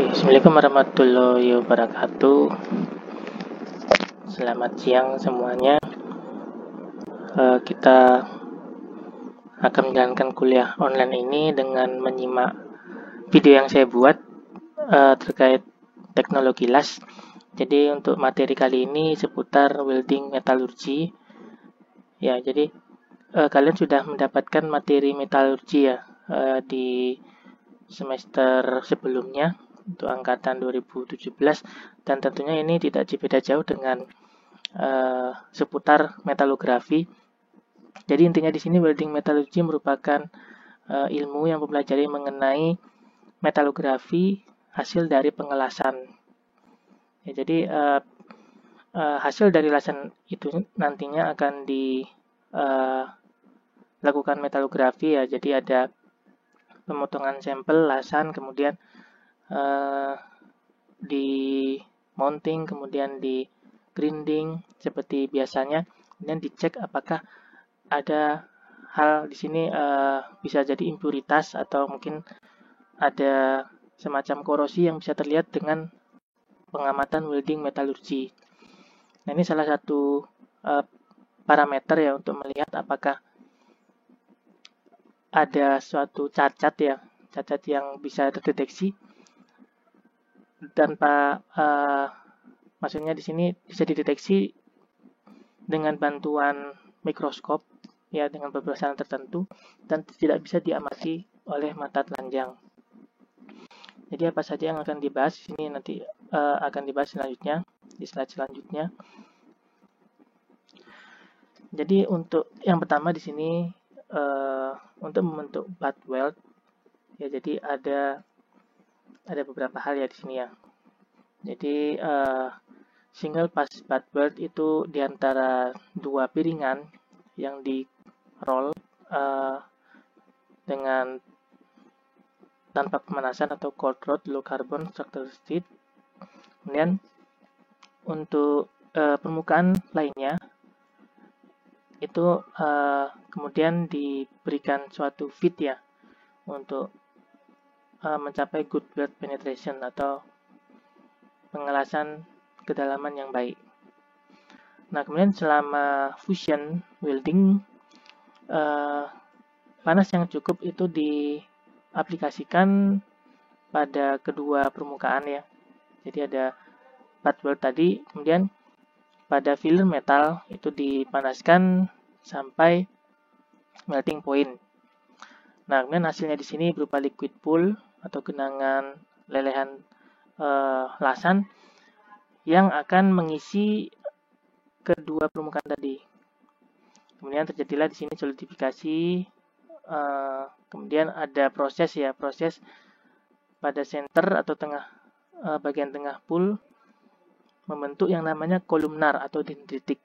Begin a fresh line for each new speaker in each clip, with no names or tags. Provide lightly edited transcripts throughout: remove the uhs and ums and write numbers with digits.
Assalamualaikum warahmatullahi wabarakatuh. Selamat siang semuanya. Kita akan menjalankan kuliah online ini dengan menyimak video yang saya buat terkait teknologi las. Jadi untuk materi kali ini seputar welding metalurgi. Ya, jadi kalian sudah mendapatkan materi metalurgi ya di semester sebelumnya untuk angkatan 2017, dan tentunya ini tidak beda jauh dengan seputar metalografi. Jadi intinya di sini welding metalurgi merupakan ilmu yang mempelajari mengenai metalografi hasil dari pengelasan. Ya, jadi hasil dari lasan itu nantinya akan dilakukan metalografi ya. Jadi ada pemotongan sampel lasan, kemudian di mounting, kemudian di grinding seperti biasanya, kemudian dicek apakah ada hal di sini bisa jadi impuritas atau mungkin ada semacam korosi yang bisa terlihat dengan pengamatan welding metalurgi. Nah, ini salah satu parameter ya untuk melihat apakah ada suatu cacat yang bisa terdeteksi tanpa maksudnya di sini bisa dideteksi dengan bantuan mikroskop ya, dengan beberapa tertentu, dan tidak bisa diamati oleh mata telanjang. Jadi apa saja yang akan dibahas di sini nanti akan dibahas selanjutnya di slide selanjutnya. Jadi untuk yang pertama di sini untuk membentuk butt weld ya, jadi ada beberapa hal ya di sini ya. Jadi single pass butt weld itu diantara dua piringan yang di roll dengan tanpa pemanasan atau cold rolled low carbon structural steel. Kemudian untuk permukaan lainnya itu kemudian diberikan suatu fit ya untuk mencapai good weld penetration atau pengelasan kedalaman yang baik. Nah, kemudian selama fusion welding panas yang cukup itu diaplikasikan pada kedua permukaan ya. Jadi ada butt weld tadi, kemudian pada filler metal itu dipanaskan sampai melting point. Nah, kemudian hasilnya di sini berupa liquid pool atau genangan lelehan lasan yang akan mengisi kedua permukaan tadi. Kemudian terjadilah di sini solidifikasi. Kemudian ada proses pada center atau bagian tengah pool membentuk yang namanya kolumnar atau dendritik.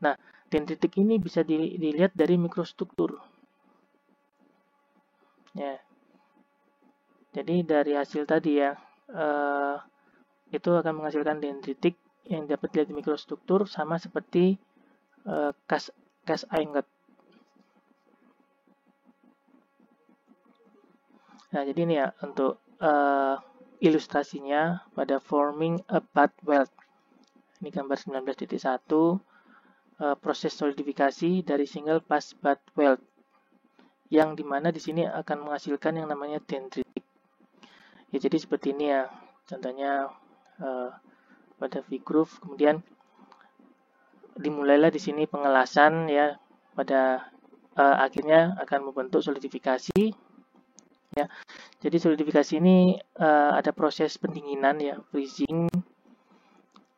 Nah, dendritik ini bisa dilihat dari mikrostruktur. Ya. Jadi dari hasil tadi ya, itu akan menghasilkan dendritik yang dapat dilihat di mikrostruktur sama seperti cast ingot. Nah, jadi ini ya untuk ilustrasinya pada forming a butt weld. Ini gambar 19.1, proses solidifikasi dari single pass butt weld, yang dimana di sini akan menghasilkan yang namanya dendritik. Ya, jadi seperti ini ya, contohnya pada V-groove, kemudian dimulailah di sini pengelasan ya, pada akhirnya akan membentuk solidifikasi. Ya, jadi solidifikasi ini ada proses pendinginan ya, freezing.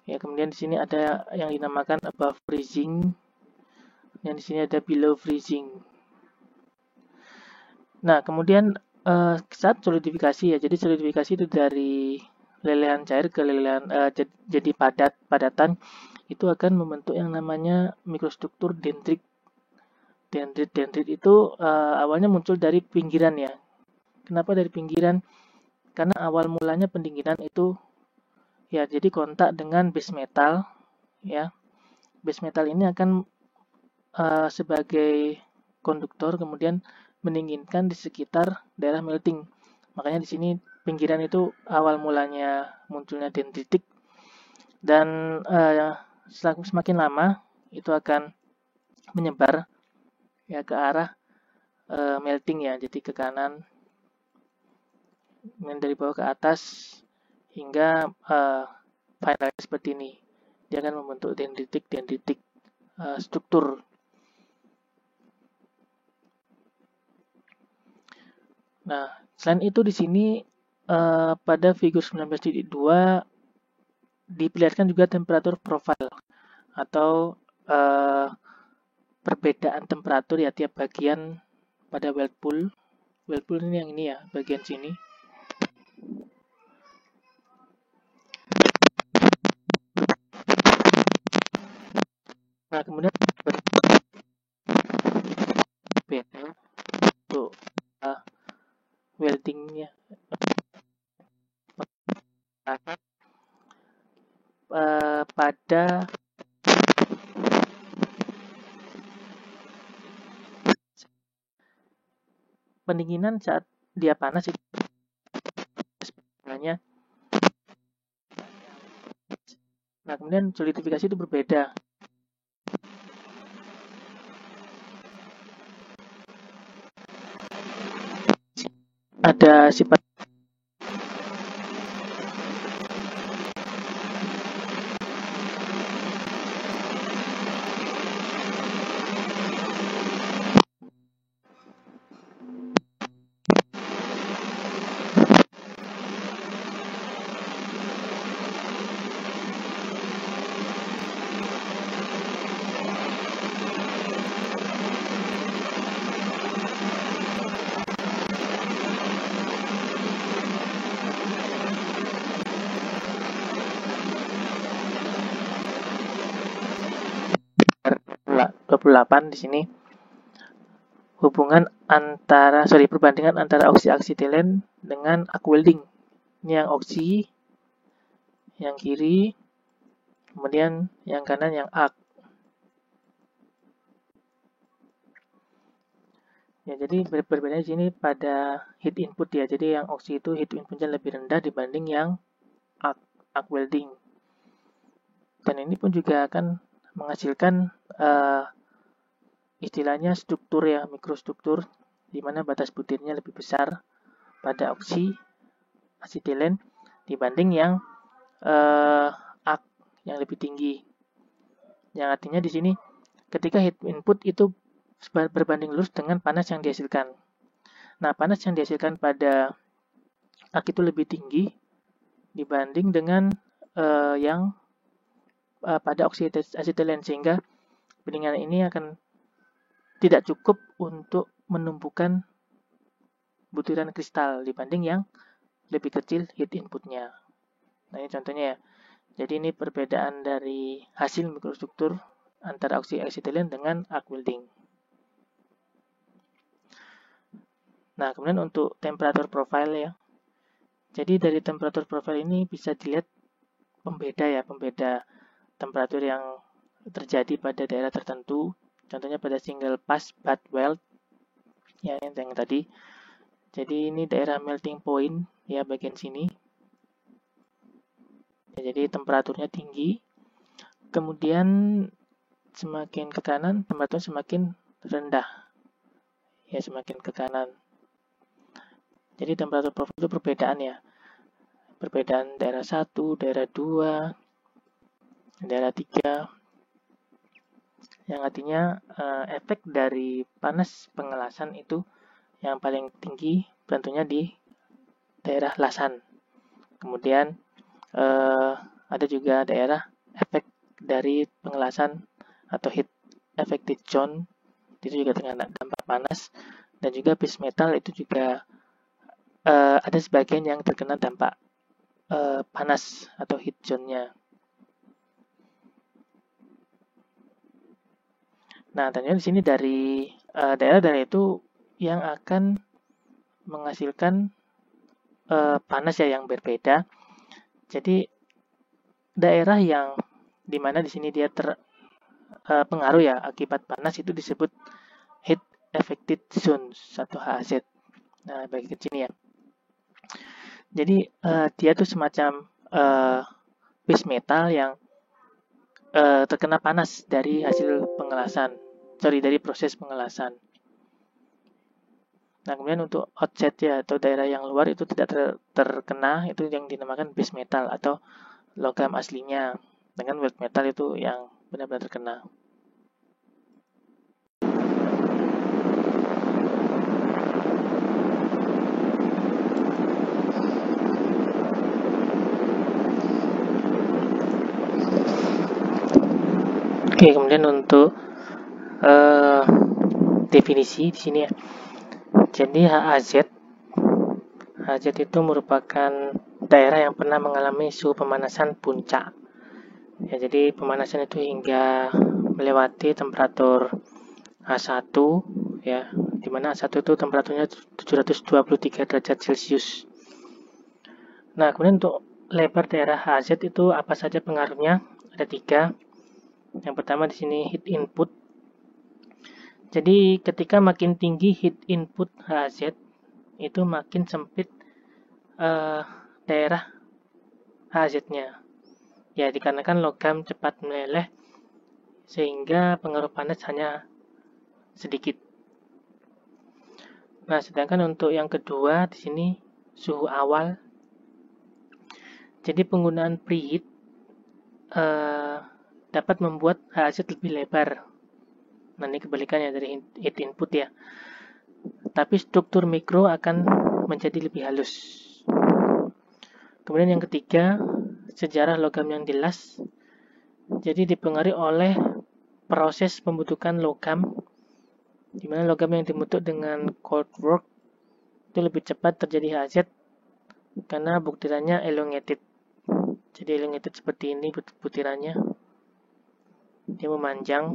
Ya, kemudian di sini ada yang dinamakan above freezing, dan di sini ada below freezing. Nah, kemudian saat solidifikasi ya, jadi solidifikasi itu dari lelehan cair ke lelehan jadi padatan, itu akan membentuk yang namanya mikrostruktur dendrit. Dendrit itu awalnya muncul dari pinggiran ya. Kenapa dari pinggiran? Karena awal mulanya pendinginan itu ya, jadi kontak dengan base metal ya. Base metal ini akan sebagai konduktor kemudian mendinginkan di sekitar daerah melting. Makanya di sini pinggiran itu awal mulanya munculnya dendritik, dan semakin lama itu akan menyebar ya ke arah melting ya, jadi ke kanan dari bawah ke atas hingga finalnya seperti ini. Dia akan membentuk dendritik struktur. Nah, selain itu di sini pada figur 19.2 diperlihatkan juga temperatur profile atau perbedaan temperatur ya tiap bagian pada whirlpool. Whirlpool ini yang ini ya, bagian sini. Nah, kemudian beda untuk weldingnya pada pendinginan saat dia panas itu sebenarnya. Nah, kemudian solidifikasi itu berbeda. Ada sifat delapan di sini perbandingan antara oksi aksetilen dengan arc welding. Ini yang oksi, yang kiri, kemudian yang kanan yang arc. Ya, jadi berbeda di sini pada heat input ya. Jadi yang oksi itu heat inputnya lebih rendah dibanding yang arc welding. Dan ini pun juga akan menghasilkan istilahnya struktur ya, mikrostruktur, di mana batas butirnya lebih besar pada oksi asetilen dibanding yang arc yang lebih tinggi. Yang artinya di sini ketika heat input itu berbanding lurus dengan panas yang dihasilkan. Nah, panas yang dihasilkan pada arc itu lebih tinggi dibanding dengan yang pada oksi asetilen, sehingga pendinginan ini akan tidak cukup untuk menumbuhkan butiran kristal dibanding yang lebih kecil heat inputnya. Nah, ini contohnya ya. Jadi ini perbedaan dari hasil mikrostruktur antara oksi asetilen dengan arc welding. Nah, kemudian untuk temperatur profile ya. Jadi dari temperatur profile ini bisa dilihat pembeda temperatur yang terjadi pada daerah tertentu. Contohnya pada single pass butt weld ya, yang tadi. Jadi ini daerah melting point ya, bagian sini. Ya, jadi temperaturnya tinggi. Kemudian semakin ke kanan temperaturnya semakin rendah. Ya, semakin ke kanan. Jadi temperatur profil itu perbedaan ya. Perbedaan daerah 1, daerah 2, daerah 3. Yang artinya efek dari panas pengelasan itu yang paling tinggi tentunya di daerah lasan. Kemudian ada juga daerah efek dari pengelasan atau heat affected zone, itu juga terkena dampak panas. Dan juga base metal itu juga ada sebagian yang terkena dampak panas atau heat zone-nya. Nah, ternyata di sini dari daerah-daerah itu yang akan menghasilkan panas ya yang berbeda. Jadi daerah yang dimana di sini dia terpengaruh ya akibat panas itu disebut heat affected zones atau HAZ. Nah, baik ke sini ya. Jadi dia tuh semacam base metal yang terkena panas dari hasil pengelasan, dari proses pengelasan. Nah, kemudian untuk outset ya atau daerah yang luar itu tidak terkena, itu yang dinamakan base metal atau logam aslinya. Dengan wet metal itu yang benar-benar terkena. Oke, kemudian untuk definisi di sini ya. Jadi HAZ itu merupakan daerah yang pernah mengalami suhu pemanasan puncak. Ya, jadi pemanasan itu hingga melewati temperatur H1 ya, di mana H1 itu temperaturnya 723 derajat Celcius. Nah, kemudian untuk lebar daerah HZ itu apa saja pengaruhnya? Ada 3. Yang pertama di sini heat input. Jadi ketika makin tinggi heat input HZ itu makin sempit daerah HZ-nya. Ya, dikarenakan logam cepat meleleh sehingga pengaruh panas hanya sedikit. Nah, sedangkan untuk yang kedua di sini suhu awal. Jadi penggunaan preheat dapat membuat HZ lebih lebar. Nah, ini kebalikannya dari heat input ya. Tapi struktur mikro akan menjadi lebih halus. Kemudian yang ketiga, sejarah logam yang jelas. Jadi dipengaruhi oleh proses pembentukan logam, di mana logam yang dibentuk dengan cold work itu lebih cepat terjadi HZ karena butirannya elongated. Jadi elongated seperti ini butirannya, dia memanjang.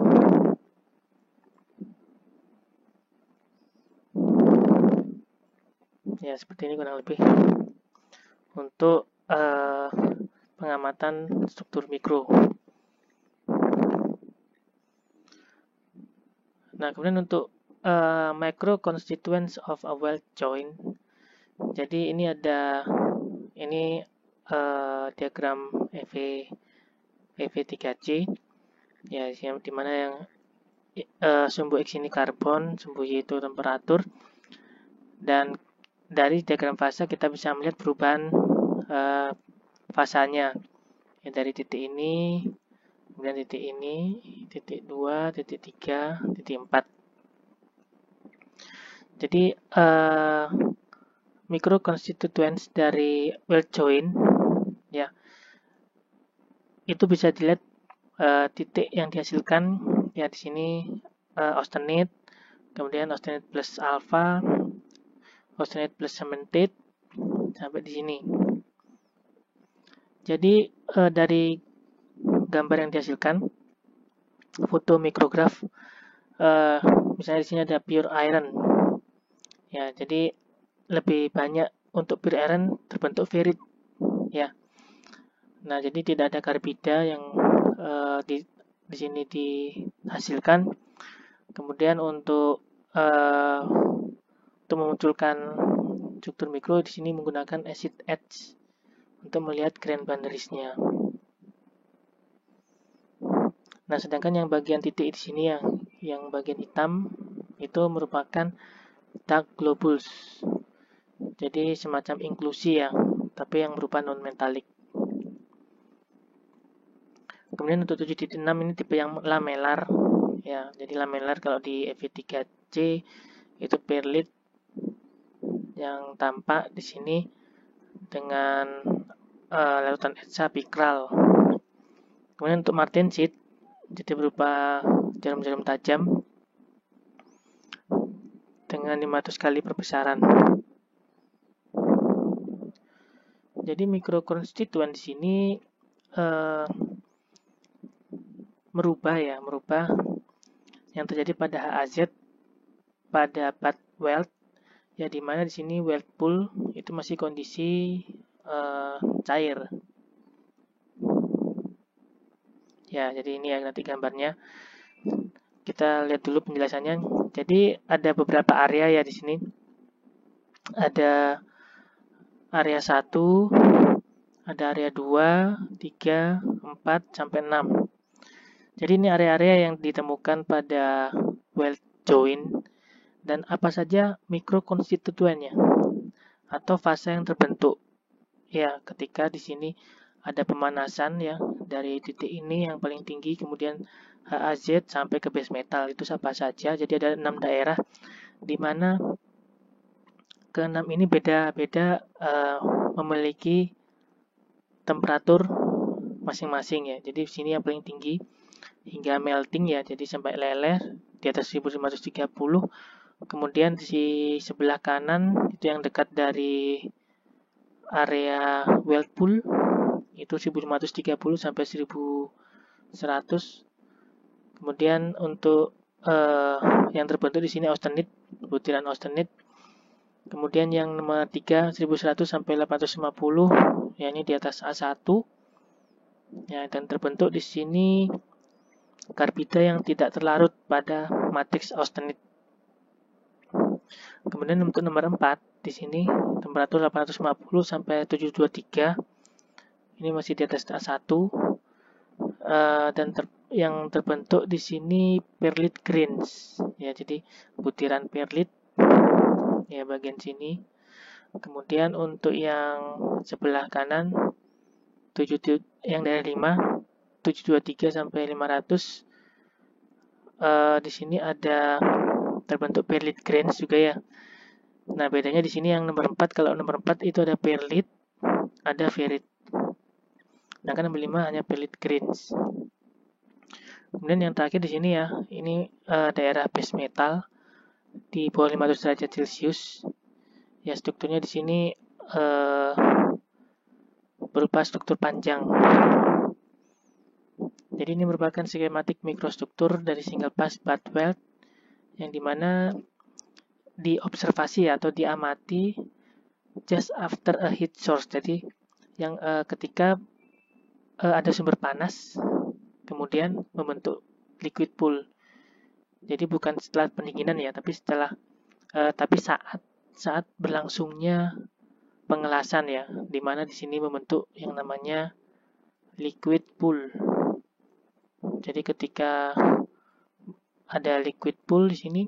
Ya, seperti ini kurang lebih untuk pengamatan struktur mikro. Nah, kemudian untuk micro constituents of a weld joint. Jadi ini ada diagram EV3C ya, yang dimana yang sumbu X ini karbon, sumbu Y itu temperatur, dan dari diagram fase kita bisa melihat perubahan fasanya ya, dari titik ini, kemudian titik ini, titik 2, titik 3, titik 4. Jadi micro constituents dari weld joint ya, itu bisa dilihat titik yang dihasilkan ya, di sini austenite, kemudian austenite plus alpha, austenite plus cementate sampai di sini. Jadi dari gambar yang dihasilkan foto mikrograf, misalnya di sini ada pure iron ya, jadi lebih banyak untuk pure iron terbentuk ferrit ya. Nah, jadi tidak ada karbida yang di sini dihasilkan. Kemudian untuk memunculkan struktur mikro di sini menggunakan acid etch untuk melihat grain boundariesnya. Nah, sedangkan yang bagian titik di sini yang bagian hitam itu merupakan dark globules. Jadi semacam inklusi ya, tapi yang berupa non-metalik. Kemudian untuk 7.6 ini tipe yang lamellar ya. Jadi lamellar kalau di EV3C itu perlit yang tampak di sini dengan larutan etsa pikral. Kemudian untuk martensit jadi berupa jarum-jarum tajam dengan 500 kali perbesaran. Jadi mikrokonstituen di sini merubah yang terjadi pada HAZ pada butt weld ya, dimana di sini weld pool itu masih kondisi cair ya. Jadi ini ya nanti gambarnya, kita lihat dulu penjelasannya. Jadi ada beberapa area ya di sini, ada area 1, ada area 2, 3, 4, sampai 6. Jadi ini area-area yang ditemukan pada weld joint dan apa saja mikrokonstituennya atau fase yang terbentuk. Ya, ketika di sini ada pemanasan ya dari titik ini yang paling tinggi, kemudian HAZ sampai ke base metal, itu apa saja. Jadi ada 6 daerah di mana ke-6 ini beda-beda memiliki temperatur masing-masing ya. Jadi di sini yang paling tinggi hingga melting ya, jadi sampai leleh di atas 1530. Kemudian di sebelah kanan itu yang dekat dari area weld pool itu 1530 sampai 1100. Kemudian untuk yang terbentuk di sini austenite, butiran austenite. Kemudian yang nomor 3 1100 sampai 850 ya, ini di atas A1. Ya, dan terbentuk di sini karbida yang tidak terlarut pada matriks austenite. Kemudian untuk nomor 4 di sini temperatur 850 sampai 723. Ini masih di atas A1. Dan yang terbentuk di sini perlite grains. Ya, jadi butiran perlite ya bagian sini. Kemudian untuk yang sebelah kanan yang dari 5 723 sampai 500. Di sini ada terbentuk perlite grains juga ya. Nah, bedanya di sini yang nomor 4, kalau nomor 4 itu ada perlite, ada ferrite. Nah, kan nomor 5 hanya perlite grains. Kemudian yang terakhir di sini ya, ini daerah base metal di bawah 500 derajat Celcius. Ya, strukturnya di sini berupa struktur panjang. Jadi ini merupakan skematik mikrostruktur dari single pass butt weld yang dimana diobservasi atau diamati just after a heat source. Jadi yang ketika ada sumber panas kemudian membentuk liquid pool. Jadi bukan setelah pendinginan ya, tapi saat berlangsungnya pengelasan ya, dimana di sini membentuk yang namanya liquid pool. Jadi ketika ada liquid pool di sini,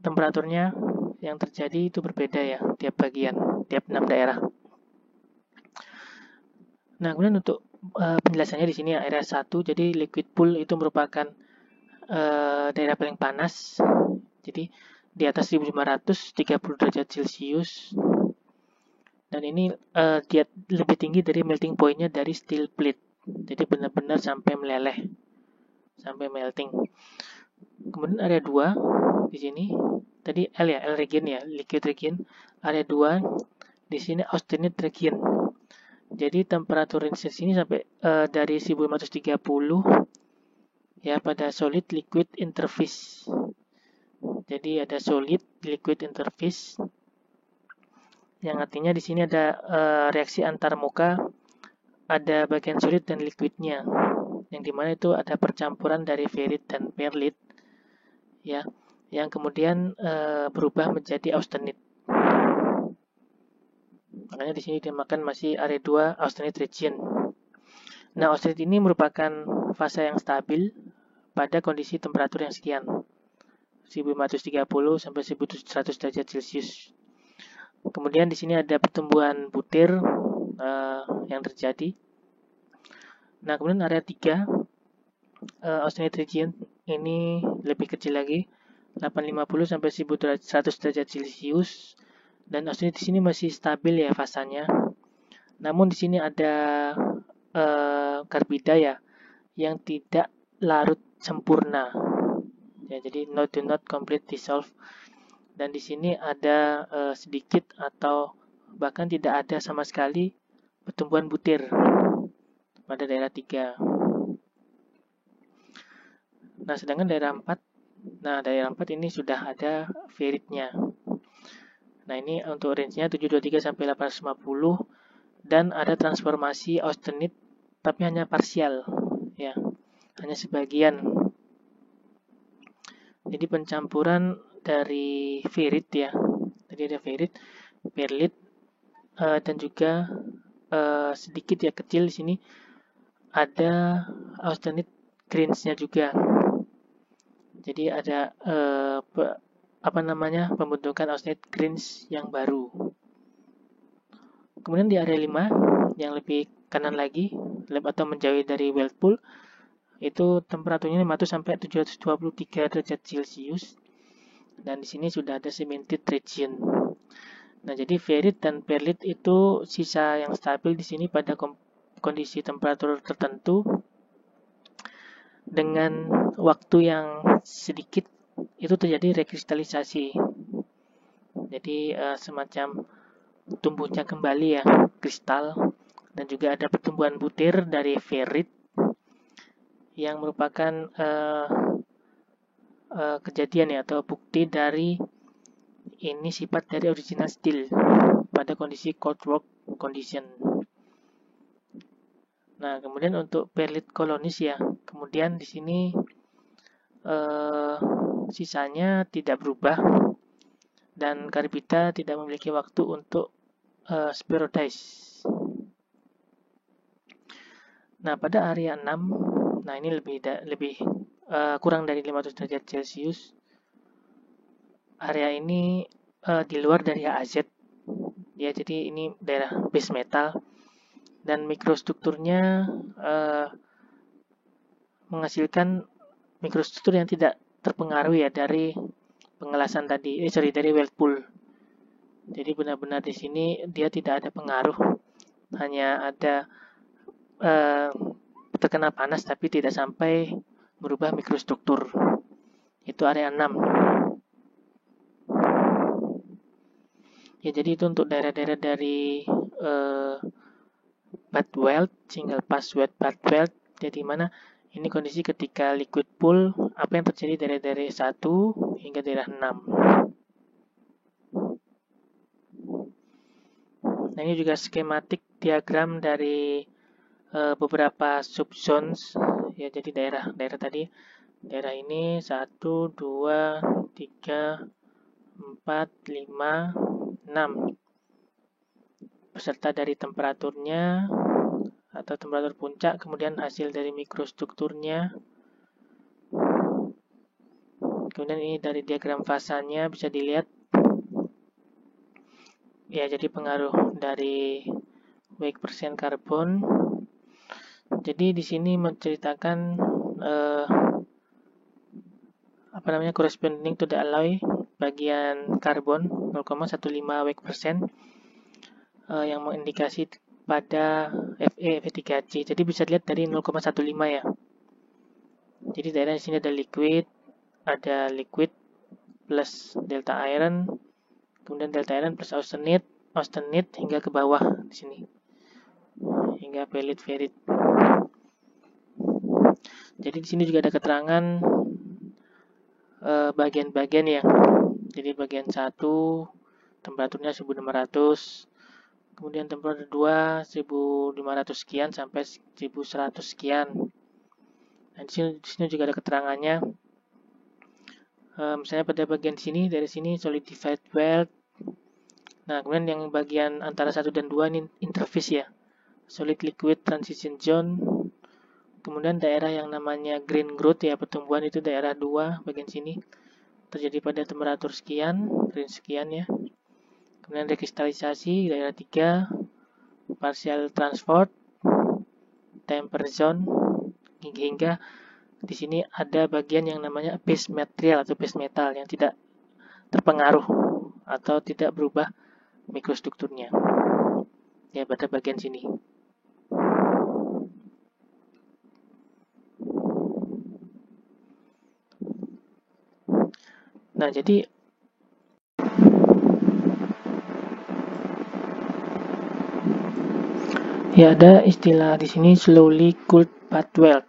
temperaturnya yang terjadi itu berbeda ya, tiap bagian, tiap 6 daerah. Nah, kemudian untuk penjelasannya di sini ya, area 1, jadi liquid pool itu merupakan daerah paling panas. Jadi di atas 1530 derajat Celcius. Dan ini dia lebih tinggi dari melting point-nya dari steel plate. Jadi benar-benar sampai meleleh, sampai melting. Kemudian area 2 di sini tadi L ya, L region ya, liquid region. Area 2 di sini austenite region. Jadi temperatur range di sini sampai dari 1530 ya pada solid liquid interface. Jadi ada solid liquid interface yang artinya di sini ada reaksi antar muka, ada bagian solid dan liquidnya, yang dimana itu ada percampuran dari ferrite dan perlite ya, yang kemudian berubah menjadi austenite. Makanya di sini dinamakan masih area 2 austenite region. Nah, austenite ini merupakan fase yang stabil pada kondisi temperatur yang sekian, 1530 sampai 1700 derajat Celcius. Kemudian di sini ada pertumbuhan butir yang terjadi. Nah, kemudian area 3 austenite region ini lebih kecil lagi, 850 sampai 1100 derajat Celcius. Dan austenite di sini masih stabil ya fasanya. Namun di sini ada karbida ya yang tidak larut sempurna. Ya, jadi do not complete dissolve. Dan di sini ada sedikit atau bahkan tidak ada sama sekali pertumbuhan butir pada daerah 3. Nah, sedangkan daerah 4 ini sudah ada ferritnya. Nah, ini untuk range-nya 723 sampai 850 dan ada transformasi austenite tapi hanya parsial ya, hanya sebagian. Jadi pencampuran dari ferrite ya. Tadi ada ferrite, perlite dan juga sedikit ya kecil di sini ada alternate greens-nya juga. Jadi ada pembentukan alternate greens yang baru. Kemudian di area 5 yang lebih kanan lagi, atau menjauh dari Whirlpool, itu temperaturnya 500 sampai 723 derajat Celcius. Dan di sini sudah ada cemented region. Nah, jadi ferrit dan perlit itu sisa yang stabil di sini pada kondisi temperatur tertentu dengan waktu yang sedikit itu terjadi rekristalisasi. Jadi semacam tumbuhnya kembali ya kristal, dan juga ada pertumbuhan butir dari ferrit yang merupakan kejadian ya atau bukti dari ini sifat dari original steel pada kondisi cold rock condition. Nah, kemudian untuk perlit kolonis ya, kemudian di sini sisanya tidak berubah dan Carbida tidak memiliki waktu untuk spheroidize. Nah, pada area 6, nah ini lebih kurang dari 500 derajat Celcius. Area ini di luar dari HAZ ya, jadi ini daerah base metal dan mikrostrukturnya menghasilkan mikrostruktur yang tidak terpengaruh ya dari pengelasan tadi, dari Whirlpool. Jadi benar-benar di sini dia tidak ada pengaruh, hanya ada terkena panas tapi tidak sampai merubah mikrostruktur. Itu area 6. Ya, jadi itu untuk daerah-daerah dari butt weld, single pass wet butt weld. Jadi mana ini kondisi ketika liquid pool, apa yang terjadi dari daerah 1 hingga daerah 6. Nah, ini juga skematik diagram dari beberapa subzones ya. Jadi daerah tadi, daerah ini 1, 2, 3, 4, 5, 6 beserta dari temperaturnya atau temperatur puncak, kemudian hasil dari mikrostrukturnya. Kemudian ini dari diagram fasanya bisa dilihat ya, jadi pengaruh dari weight percent karbon. Jadi di sini menceritakan corresponding to the alloy bagian karbon 0,15 weight percent yang mengindikasi pada Fe3C. Jadi bisa dilihat dari 0,15 ya. Jadi daerah di sini ada liquid plus delta iron, kemudian delta iron plus austenite hingga ke bawah di sini hingga perlit ferrit. Jadi di sini juga ada keterangan bagian-bagian ya. Jadi bagian 1 temperaturnya 1600, kemudian temperatur 2 1500 sekian sampai 1100 sekian. Nah, di sini juga ada keterangannya. Misalnya pada bagian sini, dari sini solidified weld. Nah, kemudian yang bagian antara 1 dan 2 ini interface ya, solid liquid transition zone. Kemudian daerah yang namanya green growth ya, pertumbuhan, itu daerah 2 bagian sini terjadi pada temperatur sekian, green sekian ya. Kemudian rekristalisasi daerah 3, partial transport, temper zone, hingga di sini ada bagian yang namanya base material atau base metal yang tidak terpengaruh atau tidak berubah mikrostrukturnya ya pada bagian sini. Nah, jadi ya ada istilah di sini slowly cooled butt weld.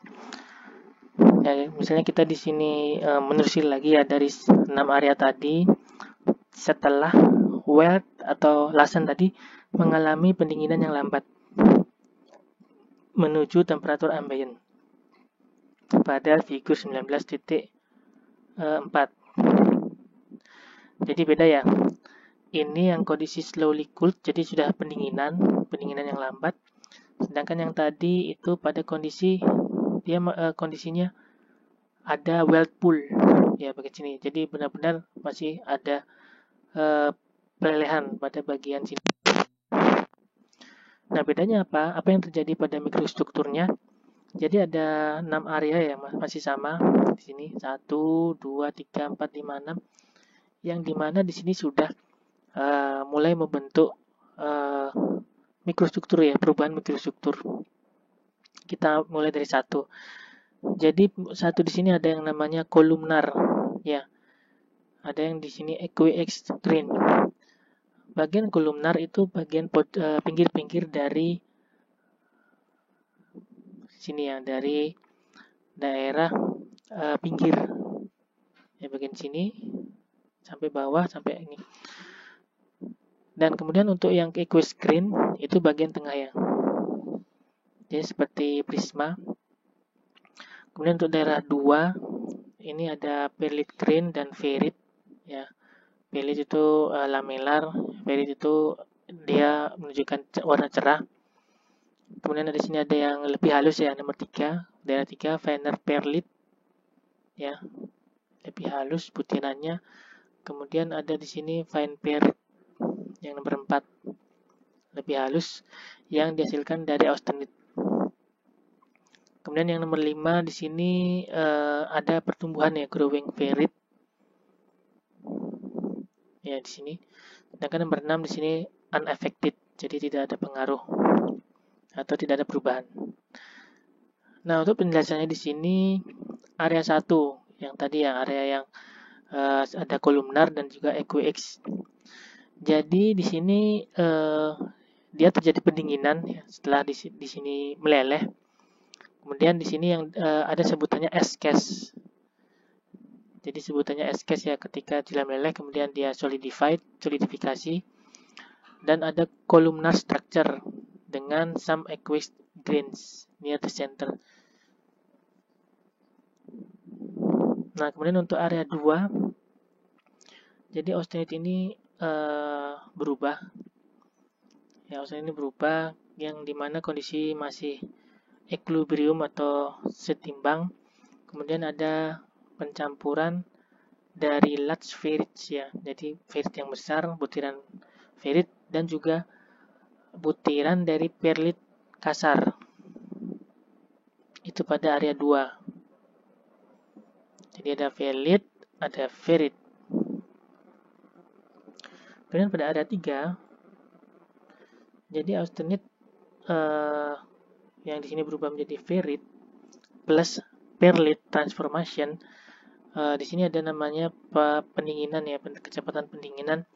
Ya, misalnya kita di sini menelusuri lagi ya dari 6 area tadi, setelah weld atau lasan tadi mengalami pendinginan yang lambat menuju temperatur ambient pada figur 19.4. Jadi beda ya. ini yang kondisi slowly cooled, jadi sudah pendinginan yang lambat. Sedangkan yang tadi itu pada kondisi dia kondisinya ada whirlpool ya bagian sini. Jadi benar-benar masih ada pelelehan pada bagian sini. Nah, bedanya apa? Apa yang terjadi pada mikrostrukturnya? Jadi ada 6 area ya, masih sama di sini 1, 2, 3, 4, 5, 6 yang dimana di sini sudah mulai membentuk mikrostruktur ya, perubahan mikrostruktur. Kita mulai dari 1. Jadi 1 di sini ada yang namanya kolumnar ya. Ada yang di sini equiextreme. Bagian kolumnar itu bagian pinggir-pinggir dari sini ya, dari daerah pinggir ya, bagian sini sampai bawah sampai ini. Dan kemudian untuk yang equiscreen itu bagian tengah ya, jadi seperti prisma. Kemudian untuk daerah 2 ini ada perlit grain dan ferrit ya. Perlit itu lamelar, ferrit itu dia menunjukkan warna cerah. Kemudian di sini ada yang lebih halus ya, nomor 3, daerah 3 finer perlit ya, lebih halus butirannya. Kemudian ada di sini fine perlit yang nomor 4, lebih halus, yang dihasilkan dari austenite. Kemudian yang nomor 5 di sini ada pertumbuhan ya, growing ferrit ya di sini. Sedangkan nomor 6 di sini unaffected, jadi tidak ada pengaruh atau tidak ada perubahan. Nah, untuk penjelasannya di sini area 1 yang tadi ya, area yang ada kolumnar dan juga equix. Jadi di sini dia terjadi pendinginan ya, setelah di sini meleleh. Kemudian di sini yang ada sebutannya S-case. Jadi sebutannya S-case ya, ketika dia meleleh kemudian dia solidifikasi, dan ada columnar structure dengan some aqueous grains near the center. Nah, kemudian untuk area 2, jadi austenite ini berubah. Ya, austenite ini berubah yang dimana kondisi masih equilibrium atau setimbang. Kemudian ada pencampuran dari large ferrits ya, jadi ferrit yang besar, butiran ferrit, dan juga butiran dari perlit kasar. Itu pada area 2. Jadi ada perlit, ada ferrit. Kemudian pada area 3, jadi austenite yang di sini berubah menjadi ferrit plus perlit transformation. Di sini ada namanya pendinginan ya, kecepatan pendinginan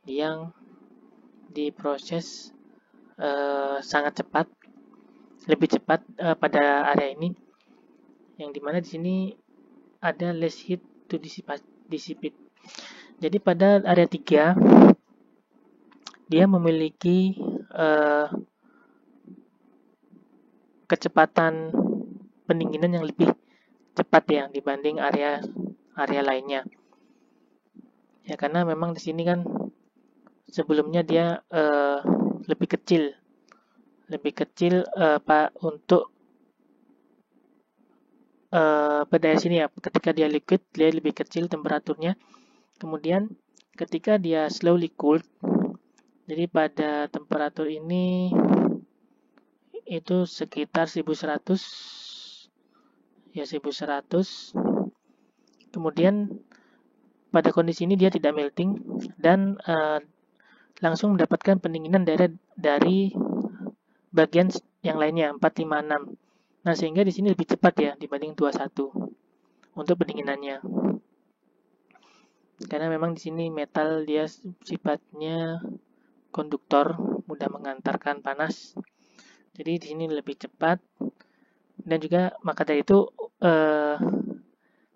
yang diproses sangat cepat, lebih cepat pada area ini, yang dimana di sini ada less heat to dissipate. Jadi pada area 3 dia memiliki kecepatan pendinginan yang lebih cepat ya dibanding area lainnya. Ya, karena memang di sini kan sebelumnya dia lebih kecil untuk pada sini ya, ketika dia liquid dia lebih kecil temperaturnya. Kemudian ketika dia slowly cooled, jadi pada temperatur ini itu sekitar 1100 ya, 1100. Kemudian pada kondisi ini dia tidak melting dan langsung mendapatkan pendinginan dari bagian yang lainnya 4, 5, 6. Nah, sehingga di sini lebih cepat ya dibanding 21 untuk pendinginannya. Karena memang di sini metal dia sifatnya konduktor, mudah mengantarkan panas. Jadi di sini lebih cepat, dan juga maka dari itu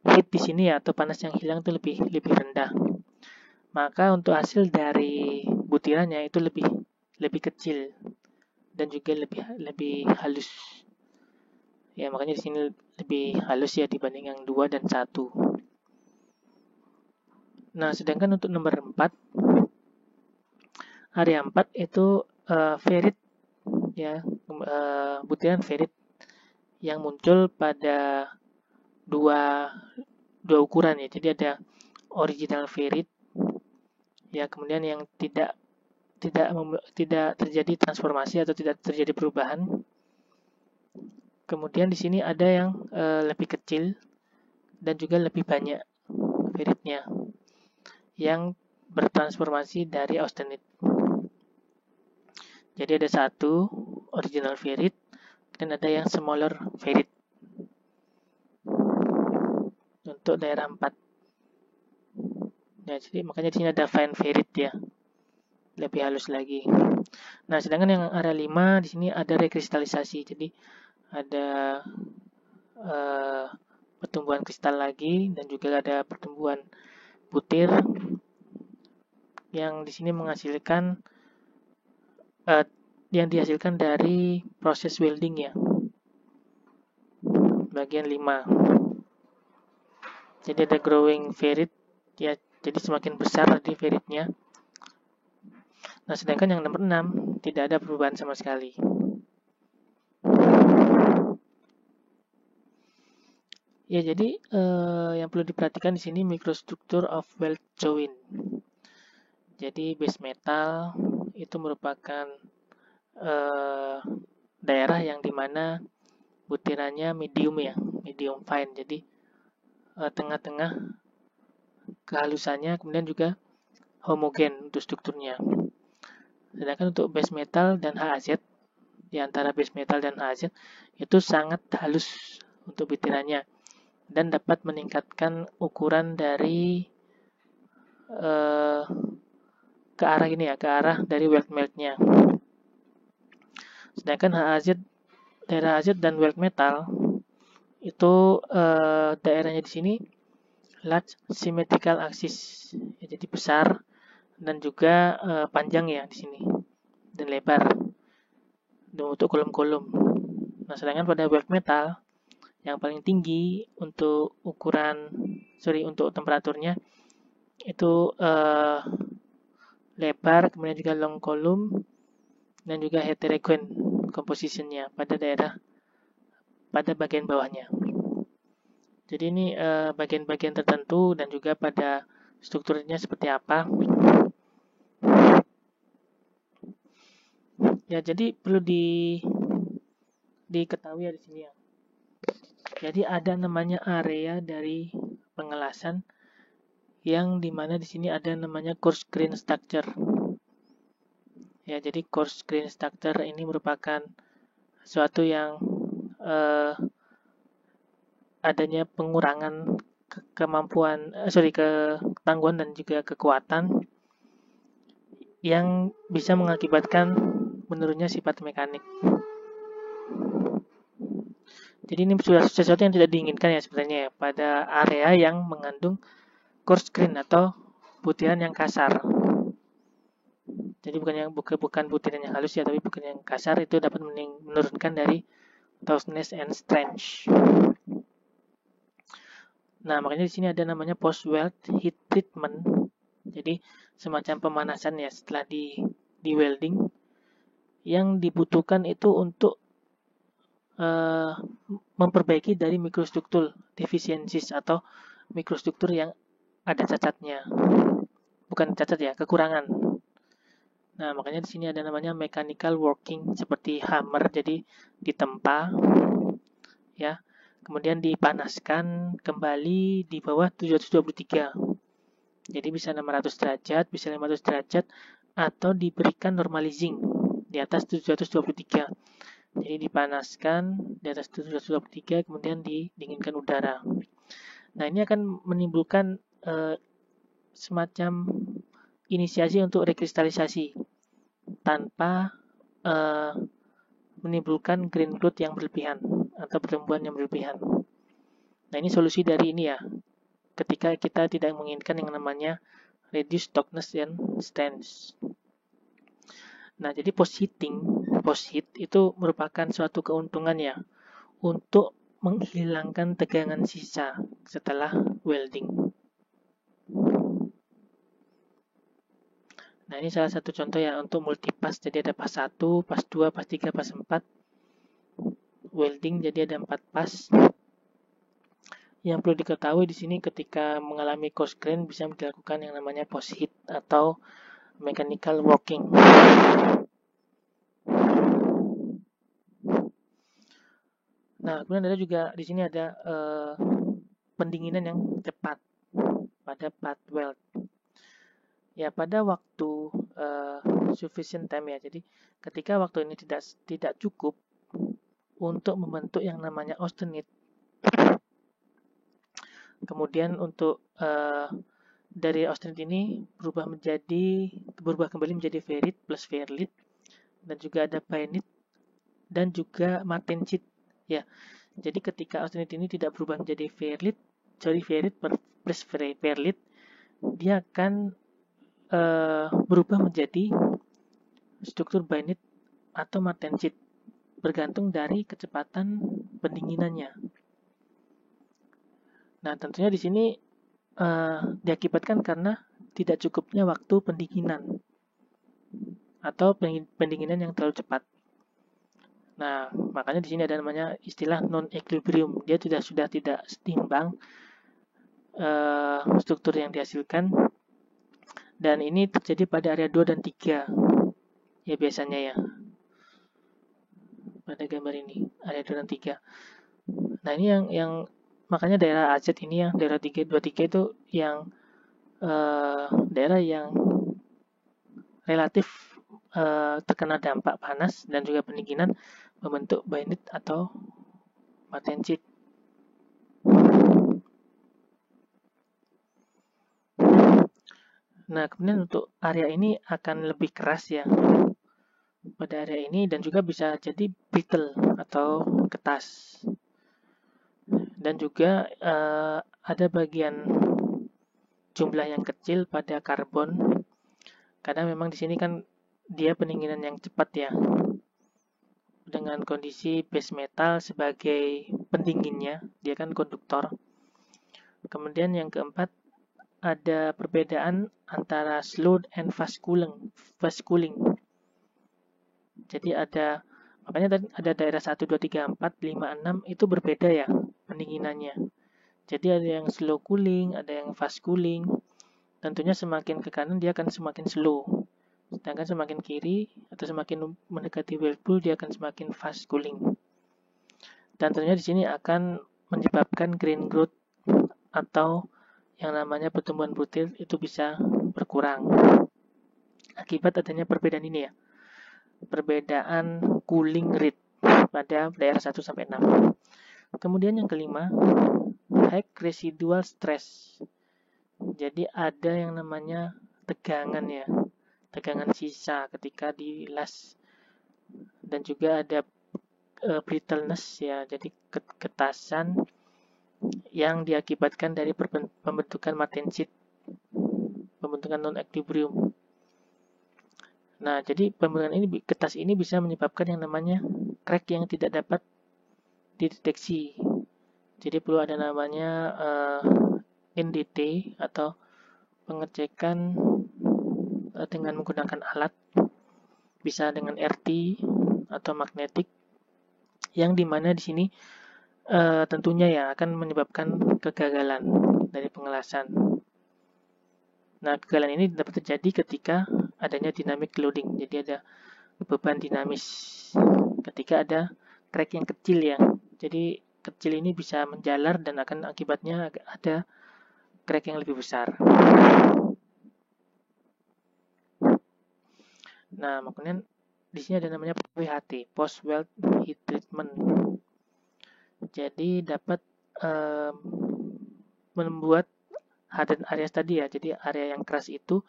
heat di sini ya, atau panas yang hilang itu lebih rendah. Maka untuk hasil dari butirannya itu lebih kecil dan juga lebih halus. Ya, makanya di sini lebih halus ya dibanding yang 2 dan 1. Nah, sedangkan untuk nomor 4 area 4 itu ferrit ya, butiran ferrit yang muncul pada dua ukuran ya. Jadi ada original ferrit ya, kemudian yang tidak terjadi transformasi atau tidak terjadi perubahan. Kemudian di sini ada yang lebih kecil dan juga lebih banyak ferritnya yang bertransformasi dari austenite. Jadi ada satu original ferrit dan ada yang smaller ferrit untuk daerah 4. Ya, jadi makanya di sini ada fine ferrit ya, lebih halus lagi. Nah, sedangkan yang area 5 di sini ada rekristalisasi. Jadi ada pertumbuhan kristal lagi dan juga ada pertumbuhan butir yang di sini menghasilkan yang dihasilkan dari proses welding ya. Bagian 5. Jadi ada growing ferrit ya, jadi semakin besar di ferritnya. Nah, sedangkan yang nomor 6 tidak ada perubahan sama sekali. Ya, jadi yang perlu diperhatikan di sini microstructure of weld joint. Jadi base metal itu merupakan daerah yang dimana butirannya medium ya, medium fine. Jadi tengah-tengah kehalusannya, kemudian juga homogen untuk strukturnya. Sedangkan untuk base metal dan HAZ, di antara base metal dan HAZ itu sangat halus untuk butirannya dan dapat meningkatkan ukuran dari ke arah ini ya, ke arah dari weld melt-nya. Sedangkan daerah HAZ dan weld metal itu daerahnya di sini large symmetrical axis, ya, jadi besar dan juga panjang ya di sini dan lebar untuk kolom-kolom. Nah, sedangkan pada weld metal yang paling tinggi untuk untuk temperaturnya itu lebar, kemudian juga long column dan juga heterogen compositionnya pada bagian bawahnya. Jadi ini bagian-bagian tertentu dan juga pada strukturnya seperti apa. Ya, jadi perlu diketahui ya di sini ya. Jadi ada namanya area dari pengelasan yang dimana di sini ada namanya coarse grain structure. Ya, jadi coarse grain structure ini merupakan suatu yang adanya pengurangan ketangguhan dan juga kekuatan yang bisa mengakibatkan menurunnya sifat mekanik. Jadi ini sudah sesuatu yang tidak diinginkan ya sebenarnya ya, pada area yang mengandung coarse grain atau butiran yang kasar. Jadi bukan butiran yang halus ya, tapi bukan yang kasar, itu dapat menurunkan dari toughness and strength. Nah, makanya di sini ada namanya post weld heat treatment. Jadi semacam pemanasan ya setelah di welding. Yang dibutuhkan itu untuk memperbaiki dari mikrostruktur deficiencies atau mikrostruktur yang ada cacatnya. Bukan cacat ya, kekurangan. Nah, makanya di sini ada namanya mechanical working seperti hammer, jadi ditempa ya. Kemudian dipanaskan kembali di bawah 723. Jadi bisa 600 derajat, bisa 500 derajat atau diberikan normalizing di atas 723. Jadi dipanaskan di atas 723 kemudian didinginkan udara. Nah, ini akan menimbulkan semacam inisiasi untuk rekristalisasi tanpa menimbulkan grain growth yang berlebihan atau pertumbuhan yang berlebihan. Nah, ini solusi dari ini ya. Ketika kita tidak menginginkan yang namanya reduced toughness and strength. Nah, jadi post heat itu merupakan suatu keuntungan ya untuk menghilangkan tegangan sisa setelah welding. Nah, ini salah satu contoh ya untuk multipass. Jadi ada pass 1, pass 2, pass 3, pass 4. Welding jadi ada 4 pass. Yang perlu diketahui di sini ketika mengalami coarse grain bisa dilakukan yang namanya post hit atau mechanical working. Nah, kemudian ada juga di sini ada pendinginan yang cepat pada path weld. Ya, pada waktu sufficient time ya. Jadi ketika waktu ini tidak cukup untuk membentuk yang namanya austenite. Kemudian untuk dari austenite ini berubah kembali menjadi ferrit plus ferrit, dan juga ada bainite dan juga martensit ya. Jadi ketika austenite ini tidak berubah menjadi ferrit plus ferrit, dia akan berubah menjadi struktur bainite atau martensit, bergantung dari kecepatan pendinginannya. Nah, tentunya di sini diakibatkan karena tidak cukupnya waktu pendinginan atau pendinginan yang terlalu cepat. Nah, makanya di sini ada namanya istilah non-equilibrium. Dia sudah tidak seimbang struktur yang dihasilkan, dan ini terjadi pada area 2 dan 3 ya biasanya ya. Pada gambar ini area 2 dan 3. Nah, ini yang makanya daerah AZ ini ya, daerah 23 itu yang daerah yang relatif terkena dampak panas dan juga pendinginan membentuk bainite atau martensit. Nah, kemudian untuk area ini akan lebih keras ya pada area ini, dan juga bisa jadi brittle atau ketas. Dan juga ada bagian jumlah yang kecil pada karbon, karena memang di sini kan dia pendinginan yang cepat ya, dengan kondisi base metal sebagai pendinginnya, dia kan konduktor. Kemudian yang keempat, ada perbedaan antara slow and fast cooling. Jadi makanya ada daerah 1, 2, 3, 4, 5, 6 itu berbeda ya pendinginannya. Jadi ada yang slow cooling, ada yang fast cooling. Tentunya semakin ke kanan dia akan semakin slow. Sedangkan semakin kiri atau semakin mendekati whirlpool dia akan semakin fast cooling. Dan tentunya di sini akan menyebabkan grain growth atau yang namanya pertumbuhan butir itu bisa berkurang akibat adanya perbedaan ini ya. Perbedaan cooling rate pada daerah 1 sampai 6. Kemudian yang kelima, high residual stress. Jadi ada yang namanya tegangan ya, tegangan sisa ketika dilas, dan juga ada brittleness ya, jadi ketasan yang diakibatkan dari pembentukan martensit, pembentukan non-equilibrium. Nah, jadi pembentukan ketas ini bisa menyebabkan yang namanya crack yang tidak dapat dideteksi. Jadi perlu ada namanya NDT atau pengecekan dengan menggunakan alat, bisa dengan RT atau magnetik, yang dimana di sini tentunya ya akan menyebabkan kegagalan dari pengelasan. Nah, kegagalan ini dapat terjadi ketika adanya dynamic loading. Jadi ada beban dinamis ketika ada crack yang kecil ya. Jadi kecil ini bisa menjalar dan akan akibatnya ada crack yang lebih besar. Nah, kemudian di sini ada namanya PWHT, post weld heat treatment. Jadi dapat membuat hardened areas tadi ya. Jadi area yang keras itu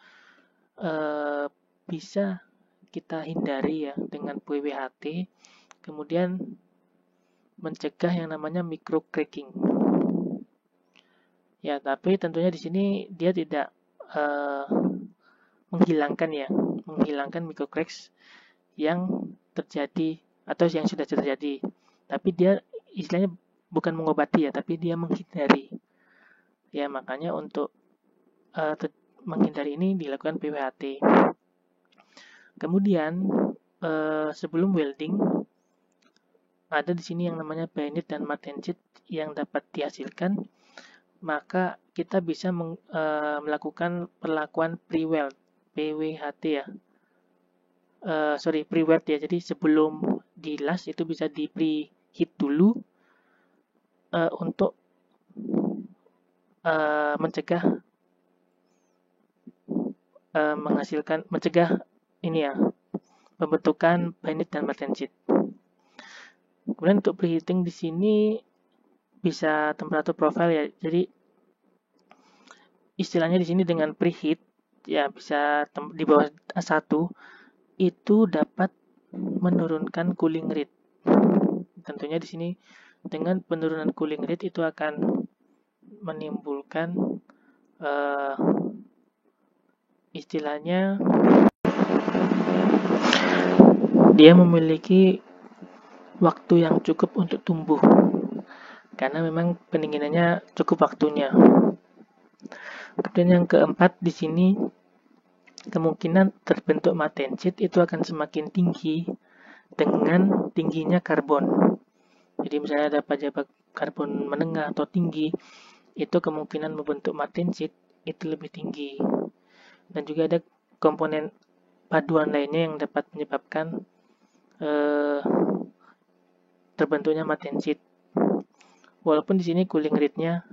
bisa kita hindari ya dengan PWHT. Kemudian mencegah yang namanya micro cracking. Ya, tapi tentunya di sini dia tidak menghilangkan micro cracks yang terjadi atau yang sudah terjadi. Tapi dia istilahnya bukan mengobati ya, tapi dia menghindari. Ya, makanya untuk menghindari ini dilakukan PWHT. Kemudian sebelum welding ada di sini yang namanya bayonet dan martensit yang dapat dihasilkan, maka kita bisa melakukan perlakuan pre-weld, PWHT ya. Pre-weld ya. Jadi sebelum dilas itu bisa di preheat dulu untuk mencegah ini ya, pembentukan bayonet dan martensit. Kemudian untuk preheating di sini bisa temperatur profile ya. Jadi istilahnya di sini dengan preheat ya, bisa di bawah 1 itu dapat menurunkan cooling rate. Tentunya di sini dengan penurunan cooling rate itu akan menimbulkan istilahnya dia memiliki waktu yang cukup untuk tumbuh karena memang pendinginannya cukup waktunya. Kemudian yang keempat di sini kemungkinan terbentuk martensit itu akan semakin tinggi dengan tingginya karbon. Jadi misalnya ada pajak karbon menengah atau tinggi, itu kemungkinan membentuk martensit itu lebih tinggi. Dan juga ada komponen paduan lainnya yang dapat menyebabkan terbentuknya martensit. Walaupun di sini cooling rate-nya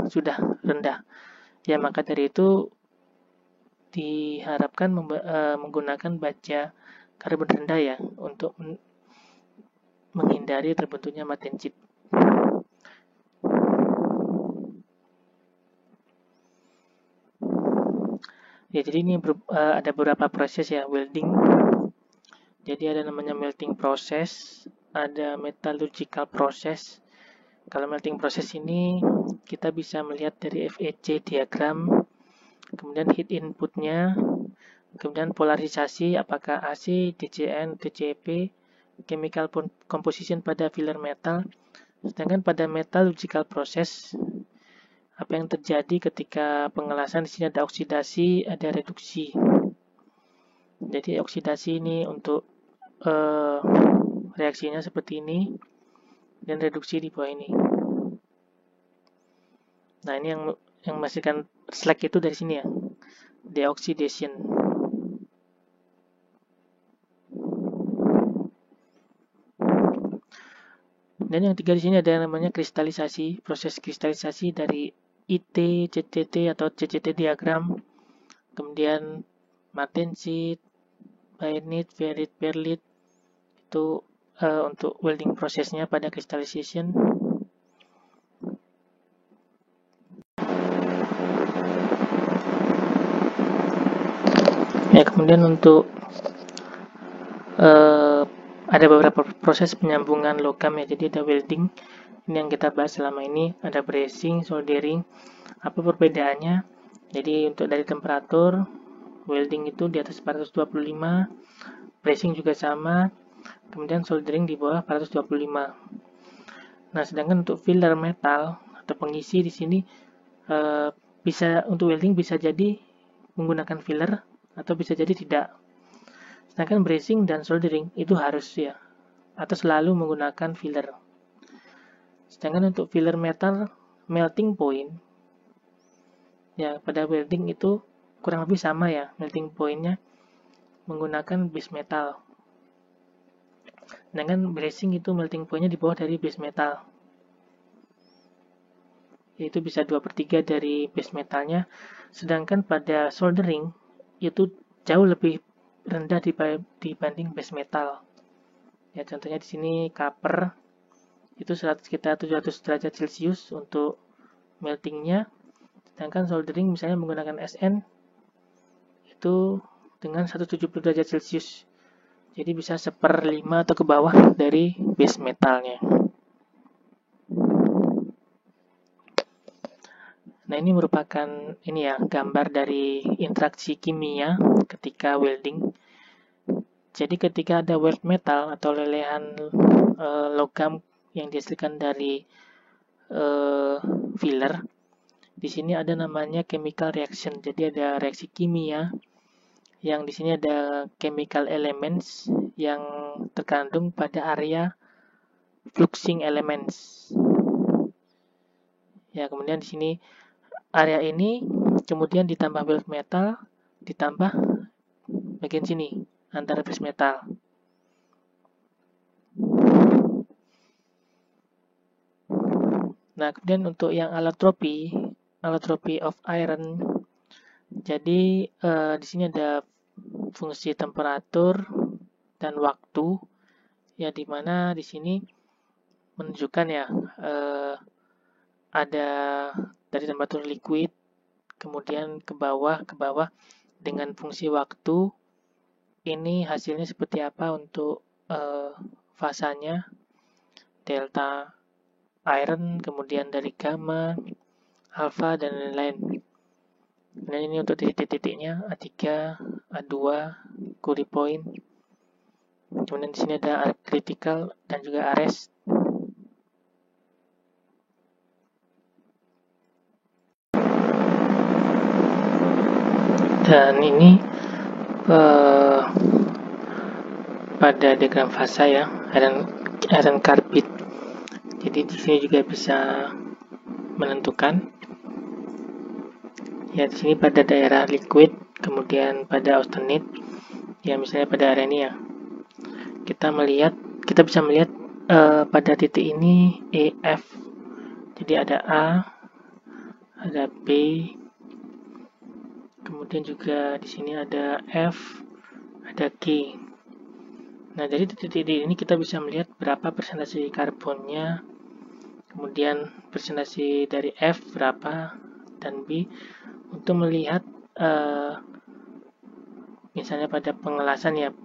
sudah rendah. Ya, maka dari itu diharapkan menggunakan baja karbon rendah ya untuk menghindari terbentuknya martensit. Ya, jadi ini ada beberapa proses ya welding. Jadi ada namanya melting process, ada metallurgical process. Kalau melting process ini kita bisa melihat dari FEC diagram, kemudian heat inputnya, kemudian polarisasi apakah AC, DCN, TCP, chemical composition pada filler metal. Sedangkan pada metallurgical process apa yang terjadi ketika pengelasan, di sini ada oksidasi, ada reduksi. Jadi oksidasi ini untuk reaksinya seperti ini, dan reduksi di bawah ini. Nah, ini yang menghasilkan slag itu dari sini ya, deoxidation. Dan yang ketiga di sini ada yang namanya kristalisasi, proses kristalisasi dari IT, CCT atau CCT diagram, kemudian martensit, bayonet, ferrit, perlit, itu untuk welding prosesnya pada crystallization. Ya, kemudian untuk ada beberapa proses penyambungan logam ya. Jadi ada welding, ini yang kita bahas selama ini, ada bracing, soldering. Apa perbedaannya? Jadi untuk dari temperatur, welding itu di atas 425, bracing juga sama, kemudian soldering di bawah 425. Nah, sedangkan untuk filler metal atau pengisi di sini bisa untuk welding bisa jadi menggunakan filler atau bisa jadi tidak. Sedangkan bracing dan soldering itu harus ya atau selalu menggunakan filler. Sedangkan untuk filler metal melting point ya pada welding itu kurang lebih sama ya, melting pointnya menggunakan base metal. Sedangkan bracing itu melting pointnya di bawah dari base metal, yaitu bisa 2/3 dari base metalnya. Sedangkan pada soldering itu jauh lebih rendah dibanding base metal. Ya, contohnya di sini copper itu sekitar 700 derajat Celcius untuk meltingnya. Sedangkan soldering misalnya menggunakan SN itu dengan 170 derajat Celcius. Jadi bisa 1/5 atau ke bawah dari base metalnya. Nah, ini merupakan gambar dari interaksi kimia ketika welding. Jadi ketika ada weld metal atau lelehan logam yang dihasilkan dari filler, di sini ada namanya chemical reaction. Jadi ada reaksi kimia yang di sini ada chemical elements yang terkandung pada area fluxing elements. Ya, kemudian di sini area ini kemudian ditambah weld metal, ditambah bagian sini antara base metal. Nah, kemudian untuk yang allotrope of iron. Jadi di sini ada fungsi temperatur dan waktu, ya, dimana di sini menunjukkan ya ada dari temperatur liquid kemudian ke bawah dengan fungsi waktu. Ini hasilnya seperti apa untuk fasanya delta iron, kemudian dari gamma, alpha, dan lain-lain. Dan ini untuk titik-titiknya A3, A2, Curie point. Kemudian di sini ada critical dan juga arrest. Dan ini pada diagram fasa ya, iron carbide. Jadi di sini juga bisa menentukan ya, di sini pada daerah liquid, kemudian pada austenite. Ya, misalnya pada area ini ya. Kita bisa melihat pada titik ini EF. Jadi ada A, ada B, kemudian juga di sini ada F, ada G. Nah, dari titik-titik ini kita bisa melihat berapa persentase karbonnya, kemudian persentase dari F berapa, dan B, untuk melihat misalnya pada pengelasan ya,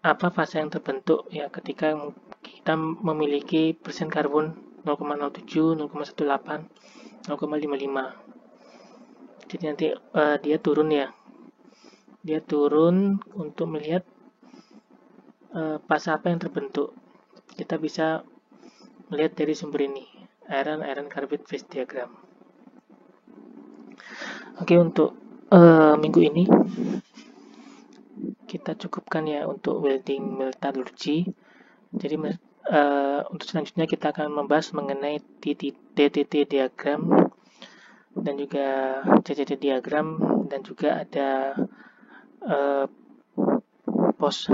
apa fase yang terbentuk ya ketika kita memiliki persen karbon 0,07, 0,18, 0,55. Jadi nanti dia turun ya. Dia turun untuk melihat fase apa yang terbentuk. Kita bisa melihat dari sumber ini, iron carbide phase diagram. Oke, untuk minggu ini kita cukupkan ya untuk welding metallurgy. Jadi untuk selanjutnya kita akan membahas mengenai DTT diagram dan juga CCD diagram, dan juga ada post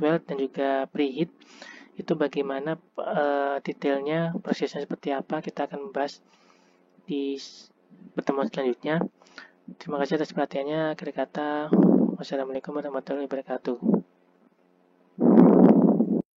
weld dan juga preheat. Itu bagaimana detailnya, prosesnya seperti apa, kita akan membahas di pertemuan selanjutnya. Terima kasih atas perhatiannya. Akhir kata, wassalamualaikum warahmatullahi wabarakatuh.